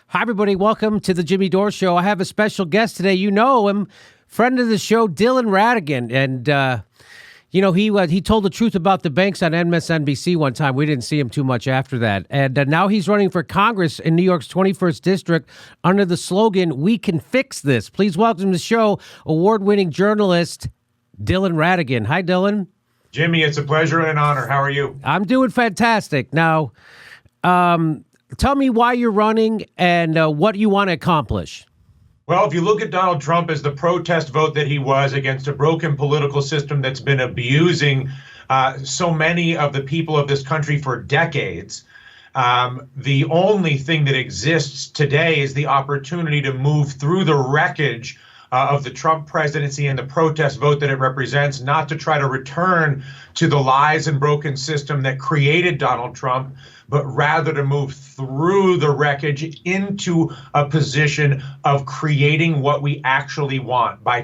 Hi, everybody. Welcome to the Jimmy Dore Show. I have a special guest today. You know him, friend of the show, Dylan Ratigan. And, he told the truth about the banks on MSNBC one time. We didn't see him too much after that. And now he's running for Congress in New York's 21st District under the slogan, "We Can Fix This." Please welcome to the show, award-winning journalist, Dylan Ratigan. Hi, Dylan. Jimmy, it's a pleasure and an honor. How are you? I'm doing fantastic. Now, tell me why you're running and what you want to accomplish. Well, if you look at Donald Trump as the protest vote that he was against a broken political system that's been abusing so many of the people of this country for decades, the only thing that exists today is the opportunity to move through the wreckage of the Trump presidency and the protest vote that it represents, not to try to return to the lies and broken system that created Donald Trump, but rather to move through the wreckage into a position of creating what we actually want by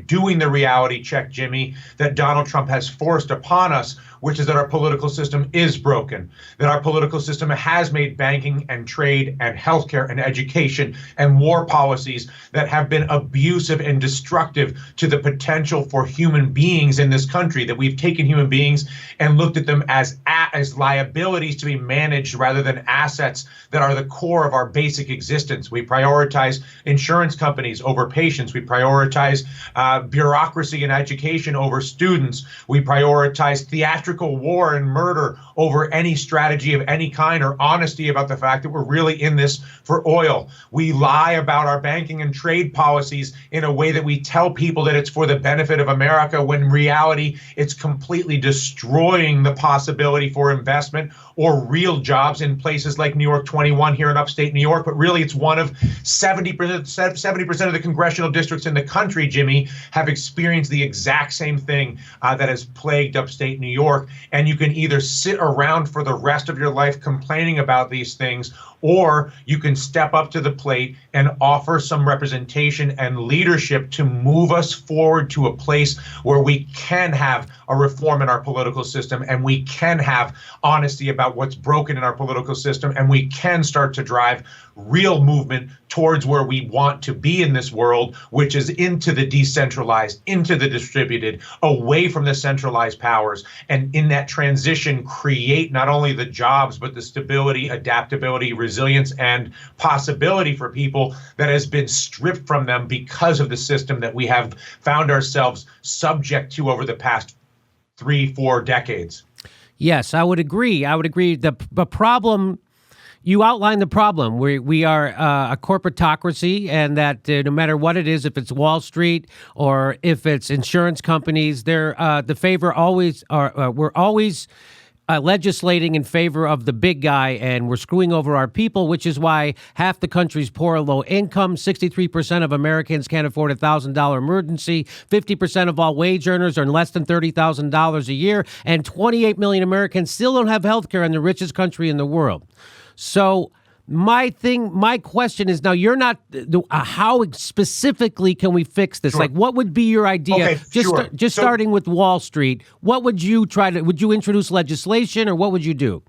doing the reality check, Jimmy, that Donald Trump has forced upon us, which is that our political system is broken, that our political system has made banking and trade and healthcare and education and war policies that have been abusive and destructive to the potential for human beings in this country, that we've taken human beings and looked at them as liabilities to be managed rather than assets that are the core of our basic existence. We prioritize insurance companies over patients. We prioritize bureaucracy and education over students. We prioritize theatrical war and murder over any strategy of any kind or honesty about the fact that we're really in this for oil. We lie about our banking and trade policies in a way that we tell people that it's for the benefit of America, when in reality, it's completely destroying the possibility for investment or real jobs in places like New York 21 here in upstate New York. But really, it's one of 70% of the congressional districts in the country, Jimmy, have experienced the exact same thing that has plagued upstate New York. And you can either sit around for the rest of your life complaining about these things, or you can step up to the plate and offer some representation and leadership to move us forward to a place where we can have a reform in our political system, and we can have honesty about what's broken in our political system, and we can start to drive real movement towards where we want to be in this world, which is into the decentralized, into the distributed, away from the centralized powers. And in that transition, create not only the jobs, but the stability, adaptability, resilience, and possibility for people that has been stripped from them because of the system that we have found ourselves subject to over the past 3-4 decades. Yes, I would agree. The problem, you outlined the problem. We are a corporatocracy, and that no matter what it is, if it's Wall Street or if it's insurance companies, we're always legislating in favor of the big guy, and we're screwing over our people, which is why half the country's poor or low income. 63% of Americans can't afford a $1,000 emergency. 50% of all wage earners earn less than $30,000 a year, and 28 million Americans still don't have health care in the richest country in the world. So my question is, now you're not, how specifically can we fix this? Sure. Like, what would be your idea? Okay, Starting with Wall Street, what would you would you introduce legislation, or what would you do?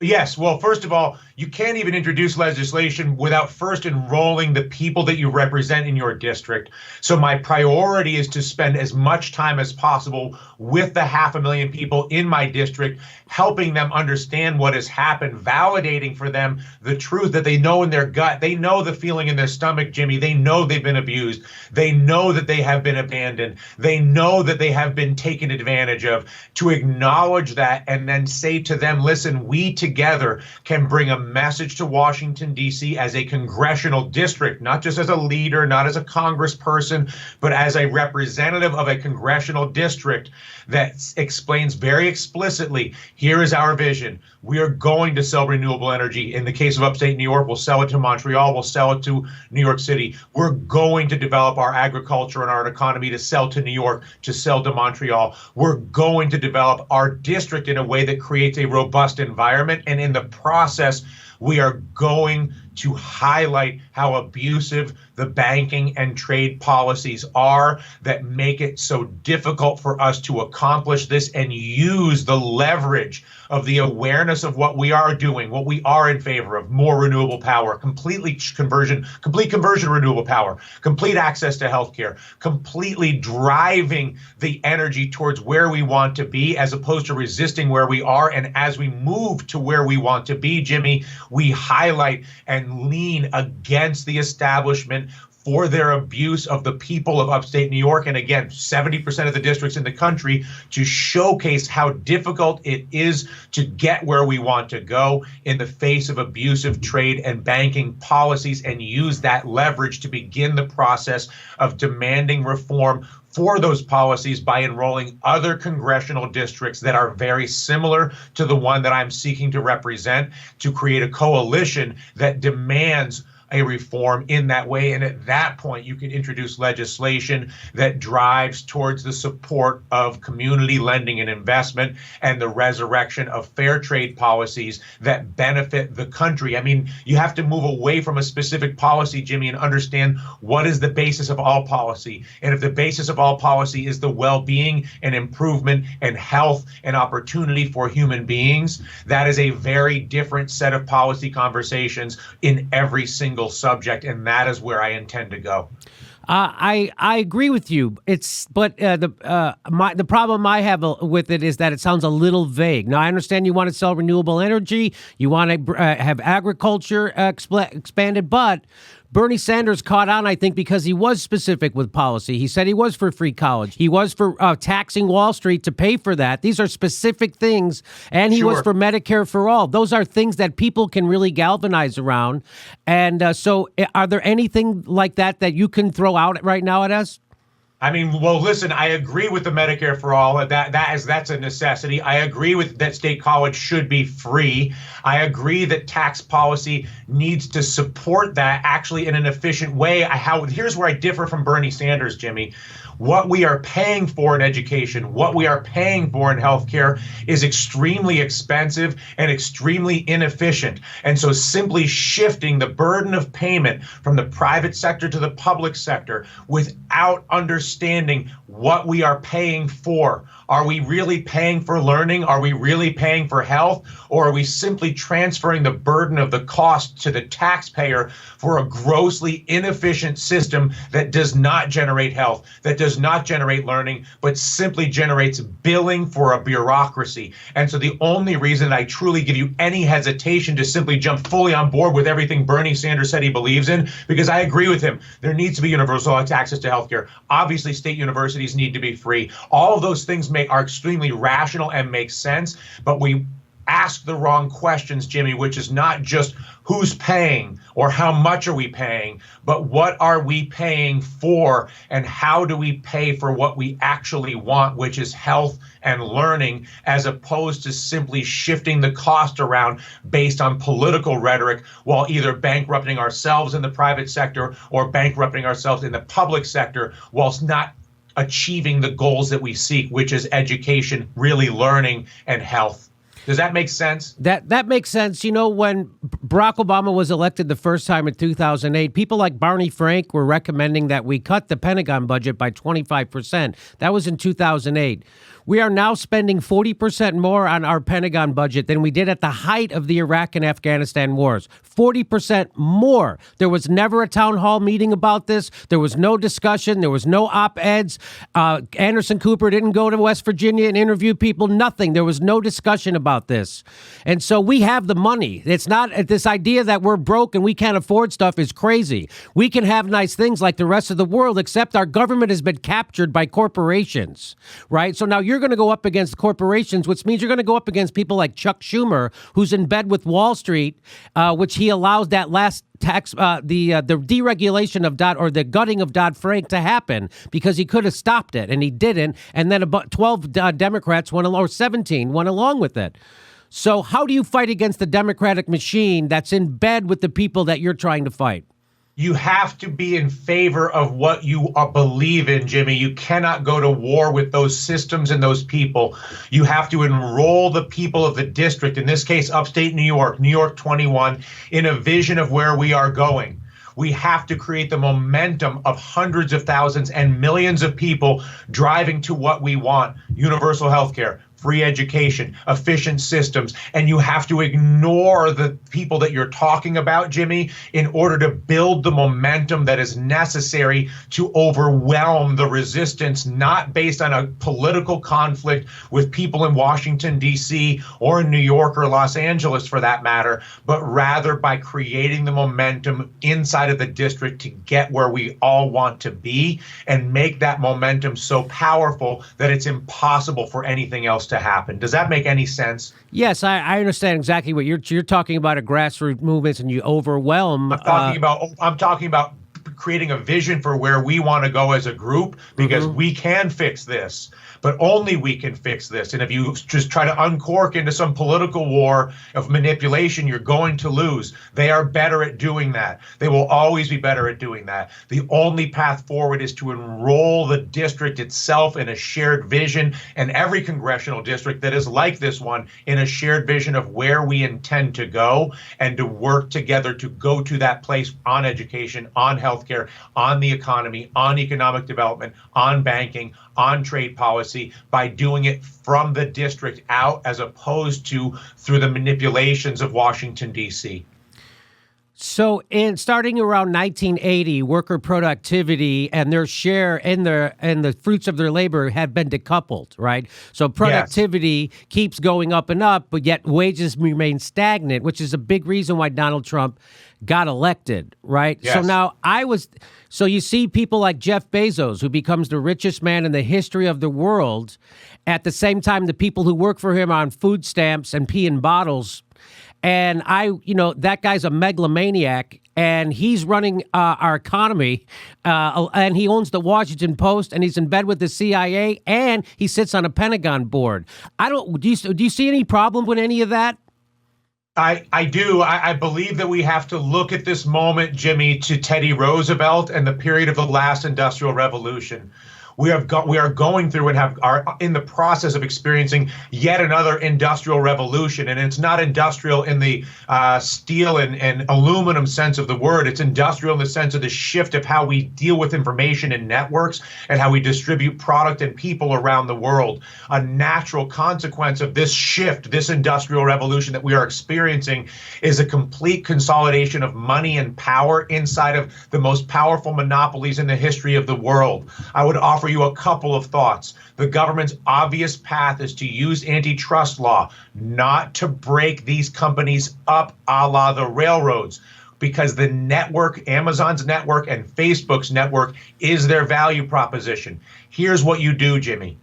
Yes. Well, first of all, you can't even introduce legislation without first enrolling the people that you represent in your district. So my priority is to spend as much time as possible with the 500,000 people in my district, helping them understand what has happened, validating for them the truth that they know in their gut. They know the feeling in their stomach, Jimmy. They know they've been abused. They know that they have been abandoned. They know that they have been taken advantage of. To acknowledge that and then say to them, listen, we together can bring a message to Washington, D.C. as a congressional district, not just as a leader, not as a congressperson, but as a representative of a congressional district that explains very explicitly, here is our vision. We are going to sell renewable energy. In the case of upstate New York, we'll sell it to Montreal, we'll sell it to New York City. We're going to develop our agriculture and our economy to sell to New York, to sell to Montreal. We're going to develop our district in a way that creates a robust environment. And in the process, we are going to highlight how abusive the banking and trade policies are that make it so difficult for us to accomplish this, and use the leverage of the awareness of what we are doing, what we are in favor of: more renewable power, complete conversion renewable power, complete access to healthcare, completely driving the energy towards where we want to be as opposed to resisting where we are. And as we move to where we want to be, Jimmy, we highlight and lean against the establishment for their abuse of the people of upstate New York, and again, 70% of the districts in the country, to showcase how difficult it is to get where we want to go in the face of abusive trade and banking policies, and use that leverage to begin the process of demanding reform for those policies by enrolling other congressional districts that are very similar to the one that I'm seeking to represent, to create a coalition that demands a reform in that way. And at that point, you can introduce legislation that drives towards the support of community lending and investment and the resurrection of fair trade policies that benefit the country. I mean, you have to move away from a specific policy, Jimmy, and understand what is the basis of all policy. And if the basis of all policy is the well-being and improvement and health and opportunity for human beings, that is a very different set of policy conversations in every single subject, and that is where I intend to go. I agree with you. The problem I have with it is that it sounds a little vague. Now, I understand you want to sell renewable energy, you want to have agriculture expanded, but Bernie Sanders caught on, I think, because he was specific with policy. He said he was for free college. He was for taxing Wall Street to pay for that. These are specific things. And he was for Medicare for all. Those are things that people can really galvanize around. And so are there anything like that that you can throw out right now at us? I mean, well, listen, I agree with the Medicare for all. That's a necessity. I agree with that state college should be free. I agree that tax policy needs to support that actually in an efficient way. Here's where I differ from Bernie Sanders, Jimmy. What we are paying for in education, what we are paying for in healthcare is extremely expensive and extremely inefficient. And so simply shifting the burden of payment from the private sector to the public sector without understanding what we are paying for. Are we really paying for learning? Are we really paying for health? Or are we simply transferring the burden of the cost to the taxpayer for a grossly inefficient system that does not generate health, that does not generate learning, but simply generates billing for a bureaucracy? And so the only reason I truly give you any hesitation to simply jump fully on board with everything Bernie Sanders said he believes in, because I agree with him. There needs to be universal access to healthcare. Obviously, state universities need to be free. All of those things are extremely rational and make sense, but we ask the wrong questions, Jimmy, which is not just who's paying or how much are we paying, but what are we paying for and how do we pay for what we actually want, which is health and learning, as opposed to simply shifting the cost around based on political rhetoric while either bankrupting ourselves in the private sector or bankrupting ourselves in the public sector whilst not achieving the goals that we seek, which is education, really learning, and health. Does that make sense? That makes sense. You know, when Barack Obama was elected the first time in 2008, people like Barney Frank were recommending that we cut the Pentagon budget by 25%. That was in 2008. We are now spending 40% more on our Pentagon budget than we did at the height of the Iraq and Afghanistan wars. 40% more. There was never a town hall meeting about this. There was no discussion. There was no op-eds. Anderson Cooper didn't go to West Virginia and interview people. Nothing. There was no discussion about this. And so we have the money. It's not this idea that we're broke and we can't afford stuff is crazy. We can have nice things like the rest of the world, except our government has been captured by corporations, right? So now you're going to go up against corporations, which means you're going to go up against people like Chuck Schumer, who's in bed with Wall Street, which he allows that last tax, the deregulation of the gutting of Dodd-Frank to happen because he could have stopped it and he didn't. And then about 12 Democrats went along, or 17 went along with it. So how do you fight against the Democratic machine that's in bed with the people that you're trying to fight? You have to be in favor of what you believe in, Jimmy. You cannot go to war with those systems and those people. You have to enroll the people of the district, in this case, upstate New York 21, in a vision of where we are going. We have to create the momentum of hundreds of thousands and millions of people driving to what we want: universal health care, free education, efficient systems. And you have to ignore the people that you're talking about, Jimmy, in order to build the momentum that is necessary to overwhelm the resistance, not based on a political conflict with people in Washington, D.C., or in New York or Los Angeles, for that matter, but rather by creating the momentum inside of the district to get where we all want to be and make that momentum so powerful that it's impossible for anything else to happen. Does that make any sense? Yes, I understand exactly what you're talking about. A grassroots movements, and you overwhelm. I'm talking about creating a vision for where we want to go as a group, because we can fix this, but only we can fix this. And if you just try to uncork into some political war of manipulation, you're going to lose. They are better at doing that. They will always be better at doing that. The only path forward is to enroll the district itself in a shared vision, and every congressional district that is like this one in a shared vision of where we intend to go, and to work together to go to that place on education, on healthcare, on the economy, on economic development, on banking, on trade policy, by doing it from the district out, as opposed to through the manipulations of Washington, D.C. So, starting around 1980, worker productivity and their share in the fruits of their labor had been decoupled, right? So productivity keeps going up and up, but yet wages remain stagnant, which is a big reason why Donald Trump got elected, right? Yes. So now so you see people like Jeff Bezos, who becomes the richest man in the history of the world. At the same time, the people who work for him on food stamps and pee in bottles. And that guy's a megalomaniac, and he's running our economy, and he owns the Washington Post, and he's in bed with the CIA, and he sits on a Pentagon board. Do you see any problem with any of that? I do. I believe that we have to look at this moment, Jimmy, to Teddy Roosevelt and the period of the last industrial revolution. We are going through and are in the process of experiencing yet another industrial revolution. And it's not industrial in the steel and aluminum sense of the word. It's industrial in the sense of the shift of how we deal with information in networks and how we distribute product and people around the world. A natural consequence of this shift, this industrial revolution that we are experiencing, is a complete consolidation of money and power inside of the most powerful monopolies in the history of the world. I would offer you a couple of thoughts. The government's obvious path is to use antitrust law, not to break these companies up a la the railroads, because the network, Amazon's network and Facebook's network, is their value proposition. Here's what you do, Jimmy.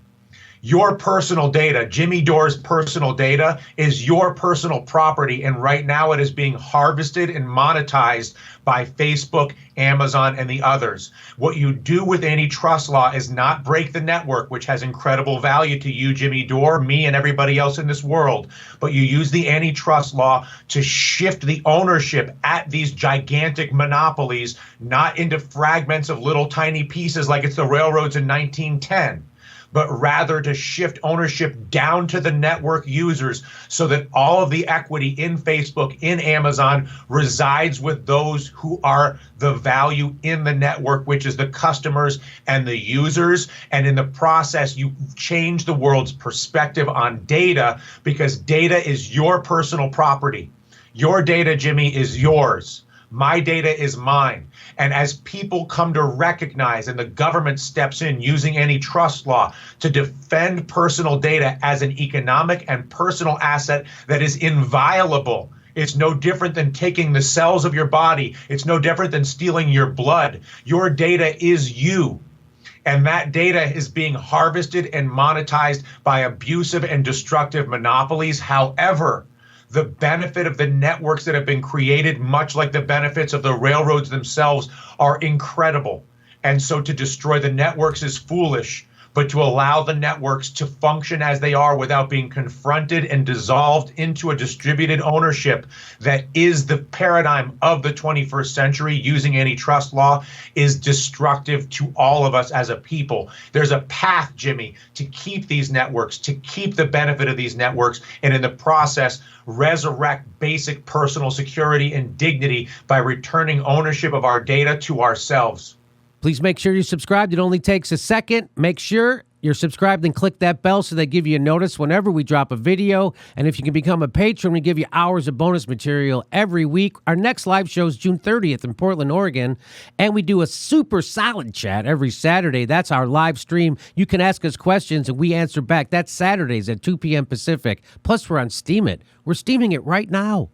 Your personal data, Jimmy Dore's personal data, is your personal property. And right now it is being harvested and monetized by Facebook, Amazon, and the others. What you do with antitrust law is not break the network, which has incredible value to you, Jimmy Dore, me, and everybody else in this world. But you use the antitrust law to shift the ownership at these gigantic monopolies, not into fragments of little tiny pieces like it's the railroads in 1910. But rather to shift ownership down to the network users, so that all of the equity in Facebook, in Amazon, resides with those who are the value in the network, which is the customers and the users. And in the process, you change the world's perspective on data, because data is your personal property. Your data, Jimmy, is yours. My data is mine. And as people come to recognize, and the government steps in using antitrust law to defend personal data as an economic and personal asset that is inviolable. It's no different than taking the cells of your body. It's no different than stealing your blood. Your data is you. And that data is being harvested and monetized by abusive and destructive monopolies. However, the benefit of the networks that have been created, much like the benefits of the railroads themselves, are incredible. And so to destroy the networks is foolish. but to allow the networks to function as they are without being confronted and dissolved into a distributed ownership that is the paradigm of the 21st century using antitrust law is destructive to all of us as a people. There's a path, Jimmy, to keep these networks, to keep the benefit of these networks, and in the process, resurrect basic personal security and dignity by returning ownership of our data to ourselves. Please make sure you're subscribed. It only takes a second. Make sure you're subscribed and click that bell so they give you a notice whenever we drop a video. And if you can become a patron, we give you hours of bonus material every week. Our next live show is June 30th in Portland, Oregon. And we do a super solid chat every Saturday. That's our live stream. You can ask us questions and we answer back. That's Saturdays at 2 p.m. Pacific. Plus, we're on Steam It. We're steaming it right now.